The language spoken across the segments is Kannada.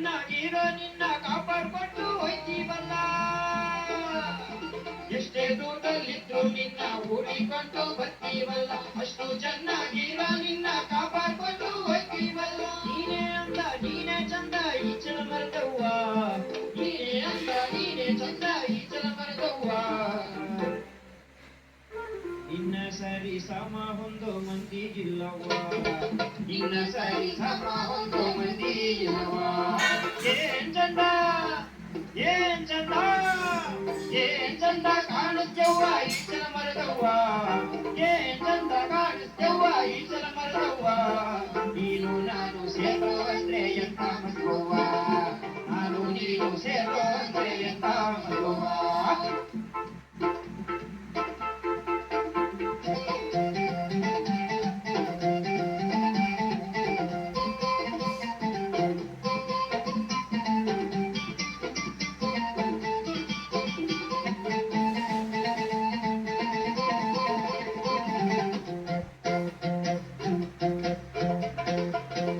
ಚೆನ್ನಾಗಿರೋ ನಿನ್ನ ಕಾಪಾಡ್ಕೊಂಡು ಹೋಯ್ತೀವಲ್ಲ. ಎಷ್ಟೇ ದೂರದಲ್ಲಿದ್ರು ನಿನ್ನ ಹುಡಿಕೊಂಡು ಬರ್ತೀವಲ್ಲ. ಅಷ್ಟು ಚೆನ್ನಾಗಿರೋ ನಿನ್ನ ಕಾಪಾಡ್ಕೊಂಡು ಹೋಯ್ತೀವಲ್ಲ. ನೀನೇ ಅಂದ ನೀನೇ ಚಂದ ಈಚಲ ಮರದವ್ವ. ನೀನೇ ಅಂದ ನೀನೇ ಚಂದ ಈಚಲ ಮರದವ್ವ. ನಿನ್ನ ಸರಿ ಸಮ ಹೊಂದೋ ಮಂದಿಗಿಲ್ಲವ್ವ. ನಿನ್ನ ಸರಿ ಸಮ ಹೊಂದೋ ಮಂದಿಗಿಲ್ಲವ್ವ. ಏನ್ ಚಂದ ಏನ್ ಚಂದ ಏನ್ ಚಂದ ಕಾಣುತ್ತವ್ವ ಈಚಲ ಮರದವ್ವ. ಏನ್ ಚಂದ ಕಾಣುತ್ತವ್ವ ಈಚಲ ಮರದವ್ವ. ನೀನು ನಾನು ಸೇರೋ ಅಂದ್ರೆ ಎಂತ ಮಗುವ್ವ. ನಾನು ನೀನು ಸೇರೋ ಅಂದ್ರೆ ಎಂತ ಮಗುವ್ವ.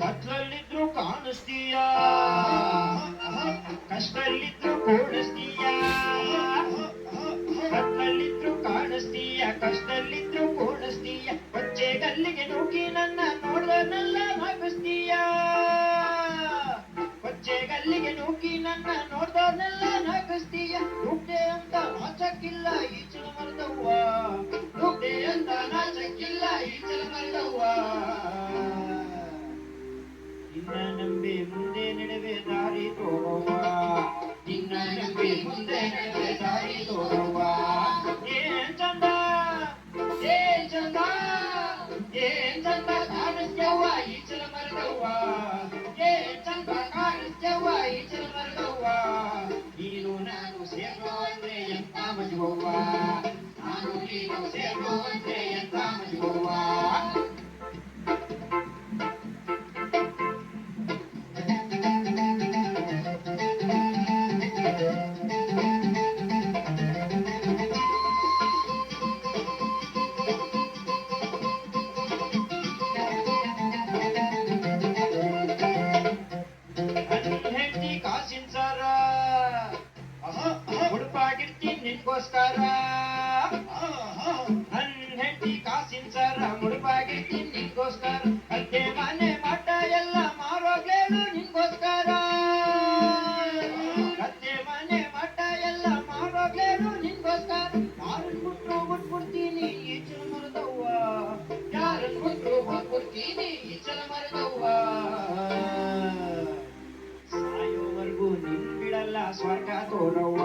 ಕತ್ಲಲ್ಲಿದ್ರು ಕಾಣಿಸ್ತೀಯ, ಕಷ್ಟಲ್ಲಿದ್ರು ಕೂಡಿಸ್ತೀಯ. ಕತ್ಲಲ್ಲಿದ್ರು ಕಾಣಿಸ್ತೀಯ, ಕಷ್ಟಲ್ಲಿದ್ರು ಕೂಡಿಸ್ತೀಯ. ಕೊಚ್ಚೆ ಗಲ್ಲಿಗೆ ನುಗ್ಗಿ ನನ್ನ ನೋಡ್ದನ್ನೆಲ್ಲ ನಗಿಸ್ತೀಯ. ಕೊಚ್ಚೆ ಗಲ್ಲಿಗೆ ನುಗ್ಗಿ ನನ್ನ ನೋಡ್ದನ್ನೆಲ್ಲ ನಗಿಸ್ತೀಯ. ನುಗ್ದೆ ಅಂತ ನಾಚಕ್ಕಿಲ್ಲ ಈಚಲ ಮರದವ್ವ. ನುಗ್ದೆ ಅಂತ ನಾಚಕ್ಕಿಲ್ಲ ಈಚಲ ಮರದವ್ವ. ನಿನ್ನ ನಂಬಿ ಮುಂದೆ ನಡೆವೆ ದಾರಿ ತೋರವ್ವ. ನಿನ್ನ ನಂಬಿ ಮುಂದೆ ನಡೆವೆ ದಾರಿ ತೋರವ್ವ. ಏನ್ ಚಂದ ಏನ್ ಚಂದ ಏನ್ ಚಂದ ಕಾಣಿಸ್ತವ್ವ ಈಚಲ ಮರದವ್ವ. ಏನ್ ಚಂದ ಕಾಣಿಸ್ತವ್ವ ಈಚಲ ಮರದವ್ವ. ನೀನು ನಾನು ಸೇರೋ ಅಂದ್ರೆ ಎಂತ ಮಜುವ್ವ. ನಾನು ನೀನು ಸೇರೋ ಅಂದ್ರೆ ಎಂತ ಮಜುವ್ವ. ಹೆಂಡತಿ ಕಾಸಿನ ಸಾರ ಮುಡುಪಾಗಿರ್ತೀನಿ ನಿನ್ಗೋಸ್ಕರ. ನನ್ ಹೆಂಡತಿ ಕಾಸಿನ ಸಾರ ಮುಡುಪಾಗಿರ್ತೀನಿ ನಿನ್ಗೋಸ್ಕರ. ಅತ್ತೆ ಮನೆ ಮಠ ಎಲ್ಲ ಮಾರೋಗ್ಲೇಳು ನಿನ್ಗೋಸ್ಕರ. ಅತ್ತೆ ಮನೆ ಮಠ ಎಲ್ಲ ಮಾರೋಗ್ಲೇಳು ನಿನ್ಗೋಸ್ಕರ. ಯಾರನ್ ಬಿಟ್ರು ಬಿಟ್ಬಿಡ್ತೀನಿ ಈಚಲ ಮರದವ್ವ. ಯಾರನ್ ಬಿಟ್ರು ಬಿಟ್ಬಿಡ್ತೀನಿ ಈಚಲ ಮರದವ್ವ. ಸಾಯೋವರೆಗೂ ನಿನ್ ಬಿಡಲ್ಲ ಸ್ವರ್ಗ ತೋರವ್ವ.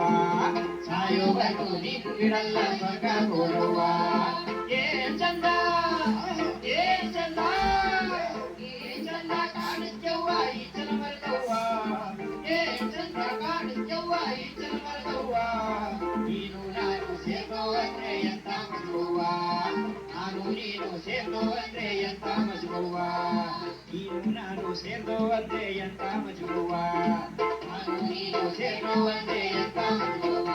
ಸಾಯೋವರೆಗೂ ನಿನ್ ಬಿಡಲ್ಲ ಸ್ವರ್ಗ ತೋರವ್ವ. ಏನ್ ಚಂದ ಏನ್ ಚಂದ ಏನ್ ಚಂದ ಕಾಣಿಸ್ತವ್ವ ಈಚಲ ಮರದವ್ವ. ಏನ್ ಚಂದ ಕಾಣಿಸ್ತವ್ವ ಈಚಲ ಮರದವ್ವ. ನೀನು ನಾನು ಸೇರೋ ಅಂದ್ರೆ ಎಂತ ಮಜುವ್ವ. ನಾನು ನೀನು ಸೇರೋ ಅಂದ್ರೆ ಎಂತ ಮಜುವ್ವ. ನೀನು ನಾನು ಸೇರೋ ಅಂದ್ರೆ ಎಂತ ಮಜುವ್ವ. ನಾನು ನೀನು ಸೇರೋ ಅಂದ್ರೆ ಎಂತ ಮಜುವ್ವ.